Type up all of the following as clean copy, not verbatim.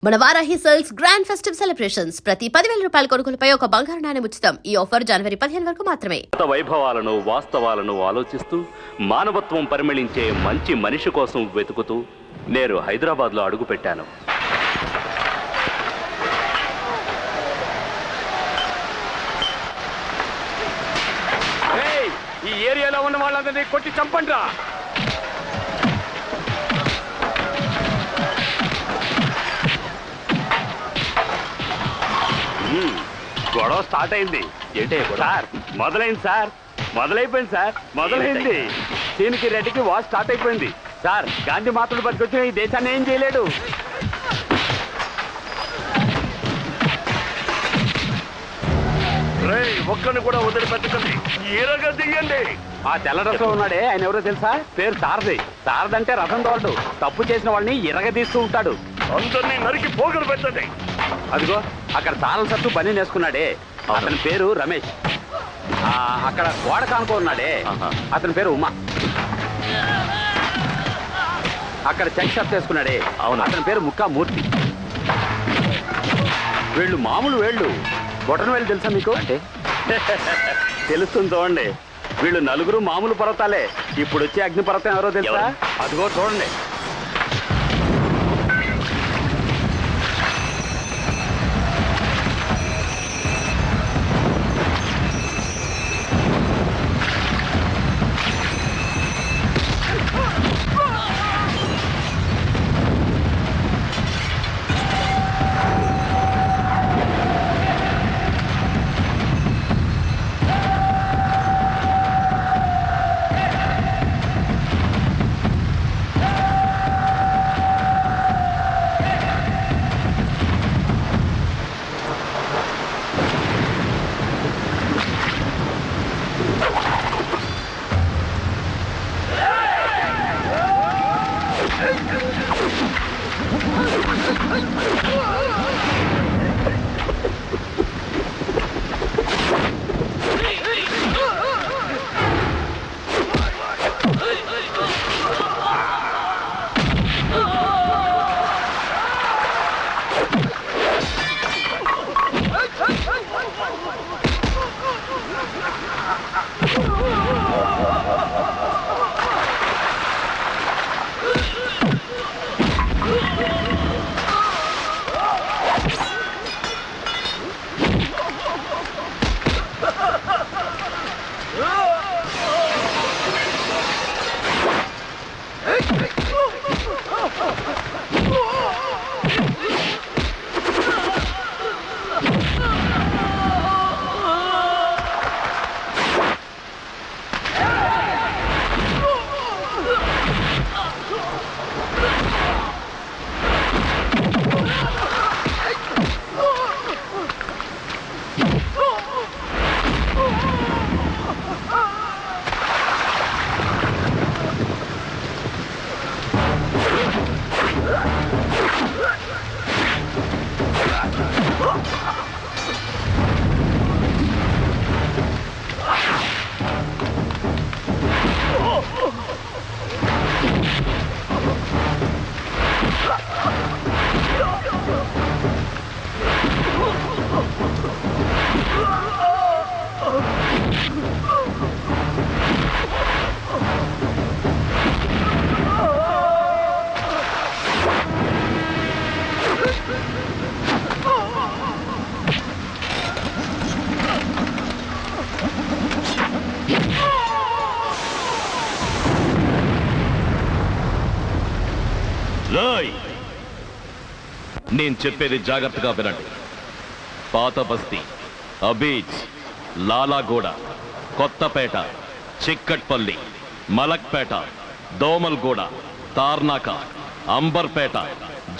మన Varahi sales grand festive celebrations ప్రతి 10,000 రూపాయల కొనుగోలుపై ఒక బంగారు నాణెం ఉచితం. ఈ ఆఫర్ జనవరి 15 వరకు మాత్రమే. వైభవాలను వాస్తవాలను ఆలోచిస్తూ మానవత్వం పరిమళించే మంచి మనిషి కోసం వెతుకుతూ నేను హైదరాబాద్లో అడుగుపెట్టాను. ఈ ఏరియాలో ఉన్న వాళ్ళందరినీ కొట్టి చంపండిరా. గొడవ స్టార్ట్ అయింది. ఏంటే సార్? మొదలైంది సార్, మొదలైపోయింది సార్, మొదలైంది. దీనికి రెడ్డికి వార్ స్టార్ట్ అయిపోయింది సార్. గాంధీ మాత్రుడు బతికొచ్చిన ఈ దేశాన్ని ఏం చేయలేడు. ఒక్కరిని కూడా వదిలిపెట్టకండి, ఈరగా దిగండి. ఆ తెల్ల డ్రెస్ లో ఉన్నాడే ఆయన ఎవరో తెలుసా? పేరు సారథి. సారథి అంటే రథం తోడు. తప్పు చేసిన వాళ్ళని ఇరగదీస్తూ ఉంటాడు. అందరినీ నరికి పోగలు పెట్టండి. అదిగో అక్కడ తాళం సత్తు బన్నీ నేసుకున్నాడే అతని పేరు రమేష్. అక్కడ గోడ కానుకో ఉన్నాడే అతని పేరు ఉమా. అక్కడ చెక్ షర్ట్ వేసుకున్నాడే అవును అతని పేరు ముక్కా మూర్తి. వీళ్ళు మామూలు వేళ్ళు, బొటన వేళ్ళు తెలుసా మీకు? అంటే తెలుస్తుంది చూడండి. వీళ్ళు నలుగురు మామూలు పర్వతాలే. ఇప్పుడు వచ్చే అగ్నిపర్వతం ఎవరో తెలుసా? అదిగో చూడండి. నేను చెప్పేది జాగ్రత్తగా వినండి. పాత బస్తీ, Abids, Lalaguda, Kothapet, Chikkadpally, Malakpet, Domalguda, Tarnaka, Amberpet,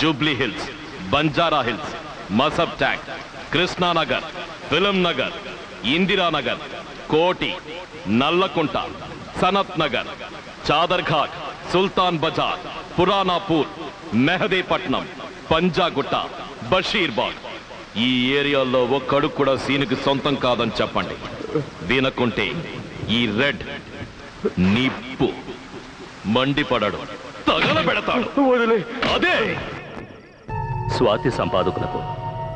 Jubilee Hills, Banjara Hills, Masab Tank, Krishnanagar, Film Nagar, Indiranagar, Koti, Nallakunta, Sanath Nagar, Chaderghat, సుల్తాన్ బజార్, పురానాపూర్, మెహదీపట్నం, పంజాగుట్ట, బషీర్బాగ్. ఈ ఏరియాలో ఒక్కడు కూడా సీనుకి సొంతం కాదని చెప్పండి. వినకుంటే ఈ రెడ్ నిప్పు మండిపడడు, తగలబెడతాడు. అదే స్వాతి సంపాదకులకు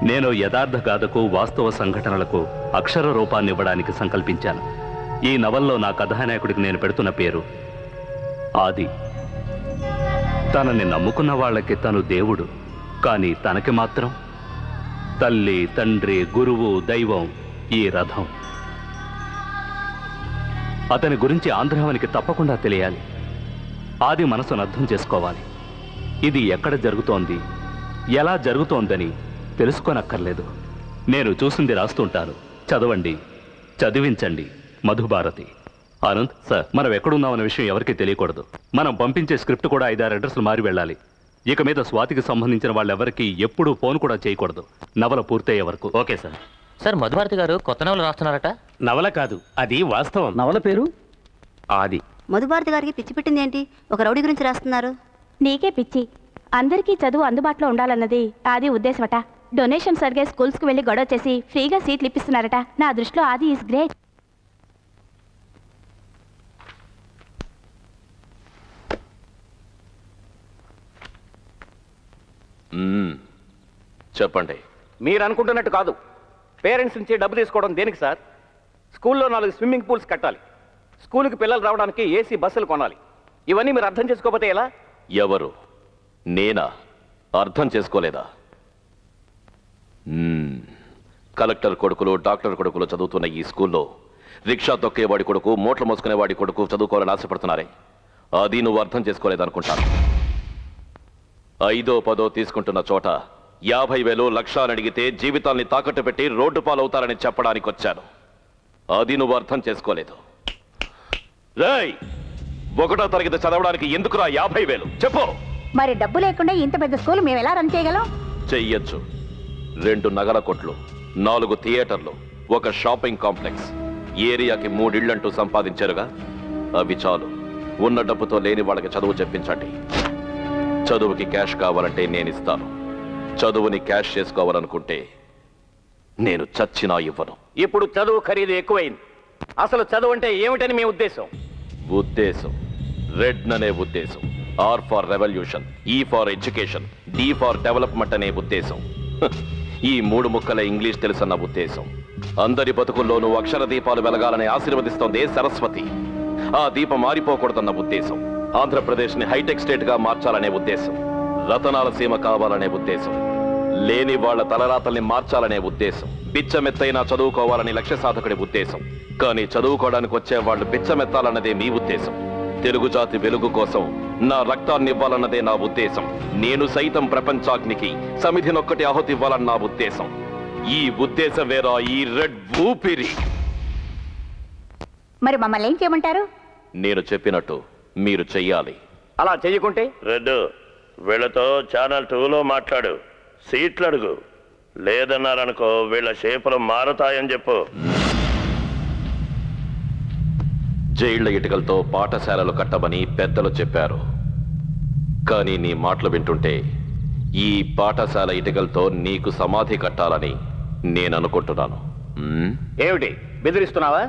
నేను యథార్థ గాథకు వాస్తవ సంఘటనలకు అక్షర రూపాన్ని ఇవ్వడానికి సంకల్పించాను. ఈ నవల్లో నా కథానాయకుడికి నేను పెడుతున్న పేరు ఆది. తనని నమ్ముకున్న వాళ్ళకి తను దేవుడు, కానీ తనకి మాత్రం తల్లి, తండ్రి, గురువు, దైవం ఈ రథం. అతని గురించి ఆంధ్రావనికి తప్పకుండా తెలియాలి. ఆది మనసును అర్థం చేసుకోవాలి. ఇది ఎక్కడ జరుగుతోంది, ఎలా జరుగుతోందని తెలుసుకోనక్కర్లేదు. నేను చూసింది రాస్తుంటాను, చదవండి, చదివించండి. మధుభారతి. ఆనంద్ సార్, మనం ఎక్కడున్నామన్న విషయం ఎవరికీ తెలియకూడదు. మనం పంపించే స్క్రిప్ట్ కూడా 5-6 అడ్రస్లు మారి వెళ్ళాలి. ఇక మీద స్వాతికి సంబంధించిన వాళ్ళెవరికి ఎప్పుడూ ఫోన్ కూడా చేయకూడదు, నవల పూర్తయ్యే వరకు. Okay sir. సార్, మధుభారతి గారు కొత్త నవల రాస్తున్నారట. నవల కాదు, అది వాస్తవం. నవల పేరు ఆది. మధుభారతి గారికి పిచ్చి పెట్టింది ఏంటి? ఒక రౌడీ గురించి రాస్తున్నారు. నీకే పిచ్చి. అందరికీ చదువు అందుబాటులో ఉండాలన్నది ఆది ఉద్దేశమట. డొనేషన్స్ అడిగే స్కూల్స్కి వెళ్ళి గొడవ చేసి ఫ్రీగా సీట్లు ఇప్పిస్తున్నారట. నా దృష్టిలో ఆది ఈజ్ గ్రేట్. చెప్పండి. మీరు అనుకుంటున్నట్టు కాదు. పేరెంట్స్ నుంచి డబ్బు తీసుకోవడం దేనికి సార్? స్కూల్లో 4 స్విమ్మింగ్ పూల్స్ కట్టాలి, స్కూల్కి పిల్లలు రావడానికి ఏసీ బస్సులు కొనాలి. ఇవన్నీ మీరు అర్థం చేసుకోకపోతే ఎలా? ఎవరు? నేనా? అర్థం చేసుకోలేదా? కలెక్టర్ కొడుకులు, డాక్టర్ కొడుకులు చదువుతున్న ఈ స్కూల్లో రిక్షా తొక్కేవాడి కొడుకు, మూటలు మోసుకునేవాడి కొడుకు చదువుకోవాలని ఆశపడుతున్నారే, అది నువ్వు అర్థం చేసుకోలేదనుకుంటాను. 5ో 10ో తీసుకుంటున్న చోట 50,000 లక్షలు అడిగితే జీవితాల్ని తాకట్టు పెట్టి రోడ్డు పాలవుతారని చెప్పడానికి వచ్చాను. అది నువ్వు అర్థం చేసుకోలేదు. రేయ్, 1వ తరగతి చదవడానికి ఎందుకురా 50,000? చెప్పు. మరి డబ్బు లేకుండా ఇంత పెద్ద స్కూల్ మేము ఎలా రన్ చేయగలం? చెయ్యొచ్చు. 2 నగల కొట్లు, 4 థియేటర్లు, 1 షాపింగ్ కాంప్లెక్స్, ఏరియాకి 3 ఇళ్లంటూ సంపాదించారుగా. అవి చాలు. ఉన్న డబ్బుతో లేని వాళ్ళకి చదువు చెప్పించండి. చదువుకి క్యాష్ కావాలంటే నేను ఇస్తాను. చదువుని క్యాష్ చేసుకోవాలనుకుంటే నేను చచ్చినా ఇవ్వను. ఇప్పుడు చదువు ఖరీదు ఎక్కువైంది. అసలు చదువు అంటే ఏమిటని మీ ఉద్దేశం? ఉద్దేశం రెడ్ అనే ఉద్దేశం. R for revolution, E for education, D for development అనే ఉద్దేశం. ఈ 3 ముక్కల ఇంగ్లీష్ తెలుసన్న ఉద్దేశం. అందరి బతుకుల్లోనూ అక్షర దీపాలు వెలగాలని ఆశీర్వదిస్తోంది సరస్వతి. ఆ దీపం మారిపోకూడదన్న ఉద్దేశం. ఆంధ్రప్రదేశ్ ని హైటెక్ స్టేట్ గా మార్చాలనే ఉద్దేశం. రతనాల సీమ కావాలనే ఉద్దేశం. లేని వాళ్ల తలరాతల్ని మార్చాలనే ఉద్దేశం. బిచ్చమెత్తైనా చదువుకోవాలని లక్ష్య సాధకుడి ఉద్దేశం. కానీ చదువుకోవడానికి వచ్చే వాళ్ళు బిచ్చమెత్తాలన్నదే మీ ఉద్దేశం. తెలుగు జాతి వెలుగు కోసం నా రక్తాన్ని ఇవ్వాలన్నదే నా ఉద్దేశం. నేను సైతం ప్రపంచాగ్నికి సమిధినొక్కటి ఆహుతి ఇవ్వాలన్న నా ఉద్దేశం. ఈ ఉద్దేశం వేరా ఈ రెడ్ ఊపిరి. మరి మమ్మల్ని ఏం చేయమంటారు? నేను చెప్పినట్టు మీరు చెయ్యాలి. అలా చెయ్యకుంటే? రెడ్, వీళ్ళతో ఛానల్ 2లో మాట్లాడు, సీట్లు అడుగు. లేదన్నారనుకో వీళ్ళ షేపులు మారుతాయని చెప్పు. జైళ్ల ఇటుకలతో పాఠశాలలు కట్టమని పెద్దలు చెప్పారు. కానీ నీ మాటలు వింటుంటే ఈ పాఠశాల ఇటుకలతో నీకు సమాధి కట్టాలని నేను అనుకుంటున్నాను. ఏమిటి బెదిరిస్తున్నావా?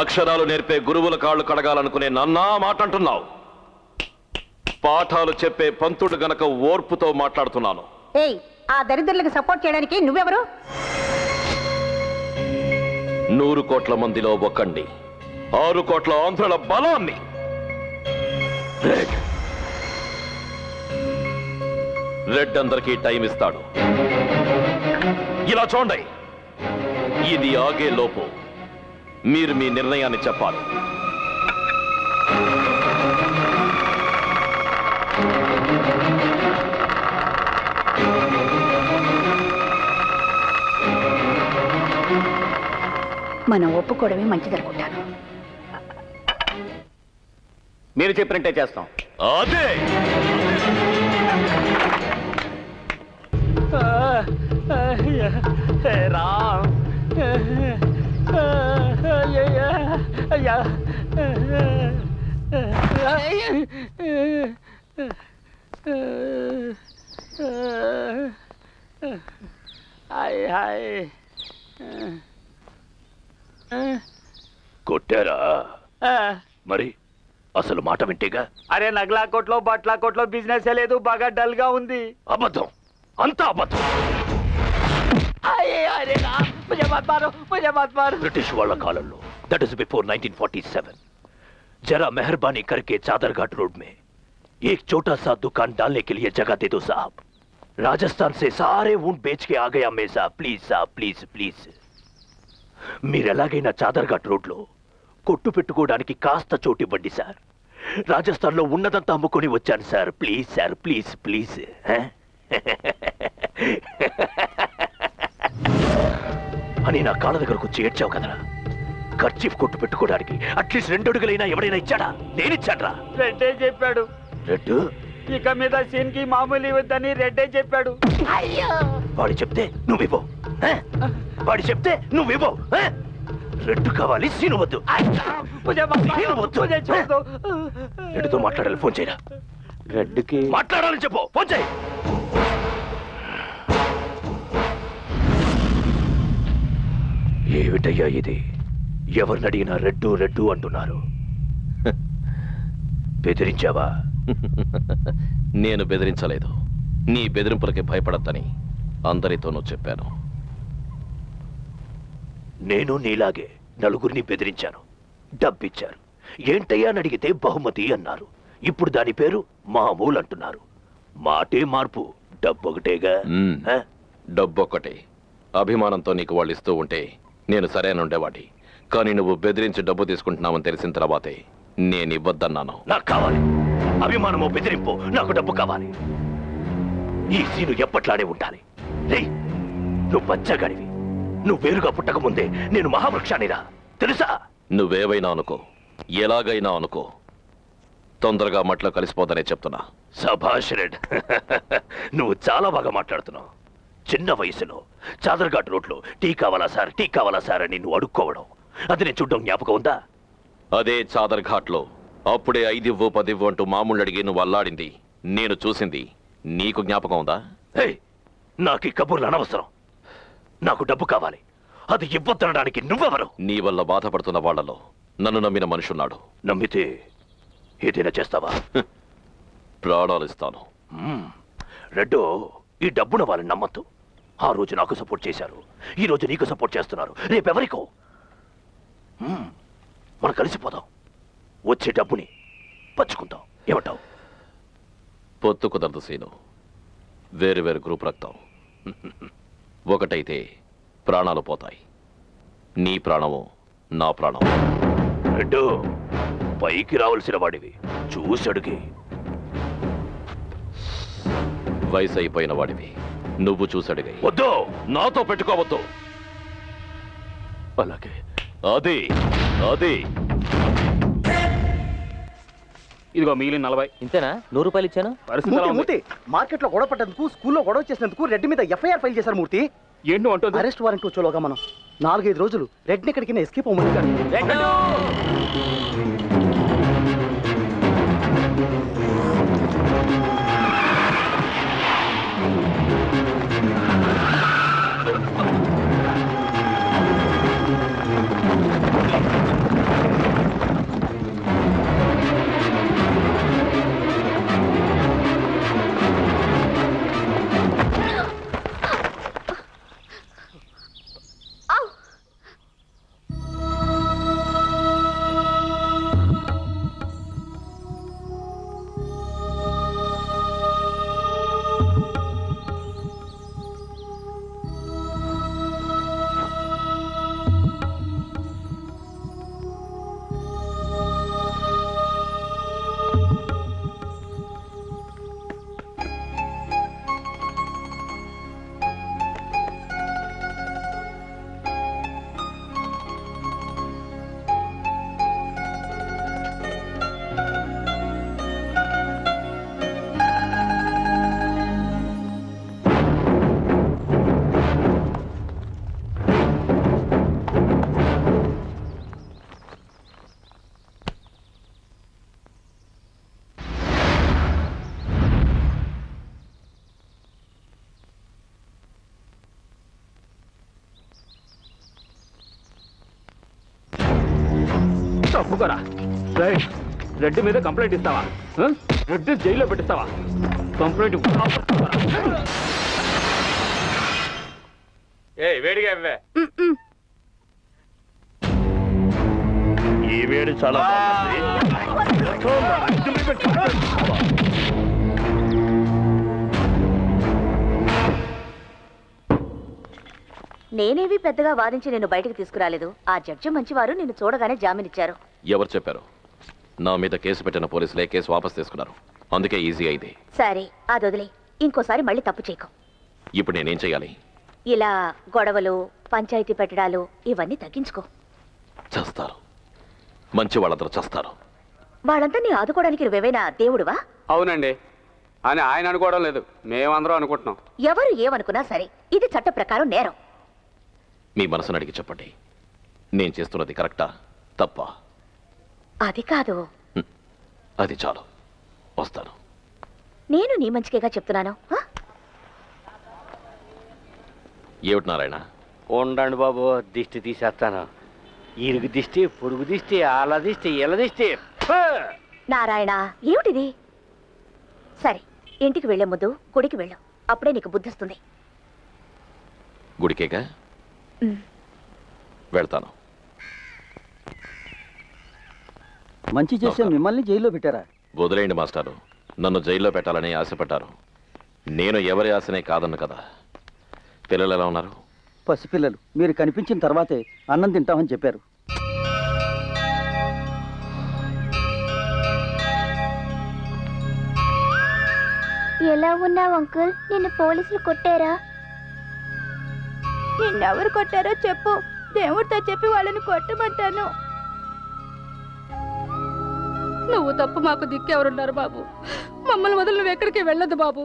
అక్షరాలు నేర్పే గురువుల కాళ్ళు కడగాలనుకునే నన్నా మాట అంటున్నావు. పాఠాలు చెప్పే పంతుడు గనక ఓర్పుతో మాట్లాడుతున్నాను. ఏయ్, ఆ దరిద్రులకు సపోర్ట్ చేయడానికి నువ్వెవరు? 100 కోట్ల మందిలో ఒకండి, 6 కోట్ల ఆంధ్రుల బలాన్ని. రెడ్ అందరికీ టైం ఇస్తాడు. ఇలా చూడండి, ఇది ఆగే లోపు మీరు మీ నిర్ణయాన్ని చెప్పాలి. మనం ఒప్పుకోవడమే మంచిదనుకుంటాను. మీరు చెప్పినట్టే చేస్తాం. అదే రామ్, కొట్టారా? మరి అసలు మాట వింటేగా. అరే నగలా కొట్లో బట్లా కొట్లో బిజినెస్ లేదు, బాగా డల్ గా ఉంది. అబద్ధం, అంతా అబద్ధం. బ్రిటిష్ వాళ్ళ కాలంలో, దట్ ఇస్ బిఫోర్ 1947, जरा मेहरबानी करके चादरघाट रोड में एक छोटा सा दुकान डालने के लिए जगह दे दो साहब. राजस्थान से सारे ऊंट बेच के आ गया मैं साहब, प्लीज साहब, ప్లీజ్ ప్లీజ్. మీరు ఎలాగైనా చాదర్ఘాట్ రోడ్లో కొట్టు పెట్టుకోవడానికి కాస్త చోటు ఇవ్వండి సార్. రాజస్థాన్లో ఉన్నదంతా అమ్ముకొని వచ్చాను sir, please sir, please please. అని నా కాళ్ళ దగ్గరకు వచ్చి ఏడ్చావు కదరా. ఖర్చీఫ్ కొట్టు పెట్టుకోవడానికి అట్లీస్ట్ 2 అడుగులైనా ఎవడైనా ఇచ్చాడా? నేనిచ్చాడ్రా. రెడ్డే చెప్పాడు. రెడ్డు ఇక మీద సీన్ కి మామూలు ఇవ్వద్దని రెడ్డే చెప్పాడు. వాడు చెప్తే నువ్వివ్వు, వాడు చెప్తే నువ్వివ్వు. రెడ్డు కావాలి, సీను వద్దు. సీను వద్దు. రెడ్డుతో మాట్లాడాలి, ఫోన్ చేయరా. రెడ్డికి మాట్లాడాలని చెప్పు, ఫోన్ చేయి. ఏమిటయ్యా ఇది? ఎవరిని అడిగినా రెడ్డు రెడ్డు అంటున్నారు. బెదిరించావా? నేను బెదిరించలేదు. నీ బెదిరింపులకి భయపడద్దని అందరితోనూ చెప్పాను. నేను నీలాగే నలుగురిని బెదిరించాను. డబ్బిచ్చారు. ఏంటయ్యా అని అడిగితే బహుమతి అన్నారు. ఇప్పుడు దాని పేరు మామూలు అంటున్నారు. మాటే మార్పు, డబ్బొకటేగా. డబ్బొక్కటే. అభిమానంతో నీకు వాళ్ళు ఇస్తూ ఉంటే నేను సరైన ఉండేవాడి. కానీ నువ్వు బెదిరించి డబ్బు తీసుకుంటున్నావని తెలిసిన తర్వాతే నేను ఇవ్వద్దన్నాను. నాకు కావాలి అభిమానమో బెదిరింపు, నాకు డబ్బు కావాలి. ఈ సీను ఎప్పట్లానే ఉండాలి. రేయ్, నువ్వు బచ్చగాడివి. నువ్వు వేరుగా పుట్టక ముందే నేను మహావృక్షానిరా, తెలుసా? నువ్వేవైనా అనుకో, ఎలాగైనా అనుకో, తొందరగా మట్లో కలిసిపోతానే చెప్తున్నా. సభాష్ రెడ్. నువ్వు చాలా బాగా మాట్లాడుతున్నావు. చిన్న వయసులో చాదర్ఘాట్ రోడ్లో టీ కావాలా సార్, టీ కావాలా సార్ అని నువ్వు అడుక్కోవడం, అది నేను చూడడం జ్ఞాపకం ఉందా? అదే చాదర్ఘాట్లో అప్పుడే 5 ఇవ్వు 10 ఇవ్వు అంటూ మామూలు అడిగి నువ్వు అల్లాడింది నేను చూసింది నీకు జ్ఞాపకం ఉందా? నాకు ఈ కబుర్లు అనవసరం. నాకు డబ్బు కావాలి. అది ఇవ్వద్దనడానికి నువ్వెవరు? నీ వల్ల బాధపడుతున్న వాళ్లలో నన్ను నమ్మిన మనుషున్నాడు. నమ్మితే ఏదైనా చేస్తావా? ప్రాణాలు ఇస్తాను. రెడ్డో, ఈ డబ్బున వాళ్ళని నమ్మద్దు. ఆ రోజు నాకు సపోర్ట్ చేశారు, ఈ రోజు నీకు సపోర్ట్ చేస్తున్నారు, రేపెవరికో. మనం కలిసిపోదాం, వచ్చే డబ్బుని పంచుకుందాం. ఏమంటావు? పొత్తు కుదరదు సీను. వేరు వేరు గ్రూప్ రక్తం. ఒకటైతే ప్రాణాలు పోతాయి. నీ ప్రాణము నా ప్రాణం. రెడ్డు, పైకి రావాల్సిన వాడివి, చూసడుగి. వయసు అయిపోయిన వాడివి, నువ్వు చూసడిగా. వద్దు, నాతో పెట్టుకోవద్దు. అలాగే. అది అది ఇదిగో మిగిలిన 40. ఇంతేనా? 100 రూపాయలు ఇచ్చాను. మూర్తి, మార్కెట్ లో గొడవ పడ్డందుకు, స్కూల్లో గొడవ చేసినందుకు రెడ్డి మీద ఎఫ్ఐఆర్ ఫైల్ చేశారు. మూర్తి, ఏంటో అంటుంది. అరెస్ట్ వారెంట్ వచ్చేలోగా మనం 4-5 రోజులు రెడ్ని ఎక్కడికైనా ఎస్కేప్ అవ్వమని. తప్పుకోరా. రెడ్డి మీద కంప్లైంట్ ఇస్తావా? రెడ్డి జైల్లో పెట్టిస్తావా? కంప్లైంట్ వేడిగా ఇవ్వే. ఈ వేడి చాలా బాగుంది. నేనేవి పెద్దగా వాదించి నేను బయటకు తీసుకురాలేదు. ఆ జడ్జి మంచివారు నిన్ను చూడగానే జామీన్ ఇచ్చారు. ఎవరు చెప్పారు? నా మీద కేసు పెట్టిన పోలీసులే కేసు వాపస్ తీసుకున్నారు. అందుకే ఈజీ అయింది. సరే అది వదిలే, ఇంకోసారి మళ్ళీ తప్పు చేయకు. ఇప్పుడు నేనేం చేయాలి? ఇలా గొడవలు, పంచాయతీ పెట్టడాలు ఇవన్నీ తగ్గించుకో. చేస్తారు, మంచి వాళ్ళందరూ చేస్తారు. వాళ్ళంతా నీ ఆదుకోవడానికి నువ్వేమైనా దేవుడువా? అవునండి అని ఆయన అనుకోవడం లేదు, మేమందరం అనుకుంటున్నాం. ఎవరు ఏమనుకున్నా సరే ఇది చట్ట ప్రకారం నేరం. మీ మనసును అడిగి చెప్పండి, నేను చేస్తున్నది కరెక్టా తప్పా? అది కాదు, అది చాలు, వస్తాను. నేను నీ మంచికేగా చెప్తున్నాను. ఏమిటి నారాయణ? ఉండండి బాబు, దిష్టి తీసేస్తాను. ఇరుగు దిష్టి, పొడుగు దిష్టి, ఆల దిష్టి, ఇల దిష్టి. నారాయణ ఏమిటిది? సరే ఇంటికి వెళ్లే ముందు గుడికి వెళ్ళు, అప్పుడే నీకు బుద్ధి వస్తుంది. గుడికేగా వెళ్తాను. మంచి చేసే మిమ్మల్ని జైల్లో పెట్టారా? వదిలేయండి మాస్టారు, నన్ను జైల్లో పెట్టాలని ఆశపడ్డారు. నేను ఎవరి ఆశనే కాదన్ను కదా. పిల్లలు ఎలా ఉన్నారు? పసిపిల్లలు మీరు కనిపించిన తర్వాతే అన్నం తింటామని చెప్పారు. ఎలా ఉన్నావు అంకుల్? నిన్ను పోలీసులు కొట్టారా? నిన్నెవరు కొట్టారో చెప్పు, దేవుడితో చెప్పి వాళ్ళని కొట్టమంటాను. నువ్వు తప్ప మాకు దిక్కెవరున్నారు బాబు? మమ్మల్ని వదిలి నువ్వు ఎక్కడికి వెళ్ళదు బాబు.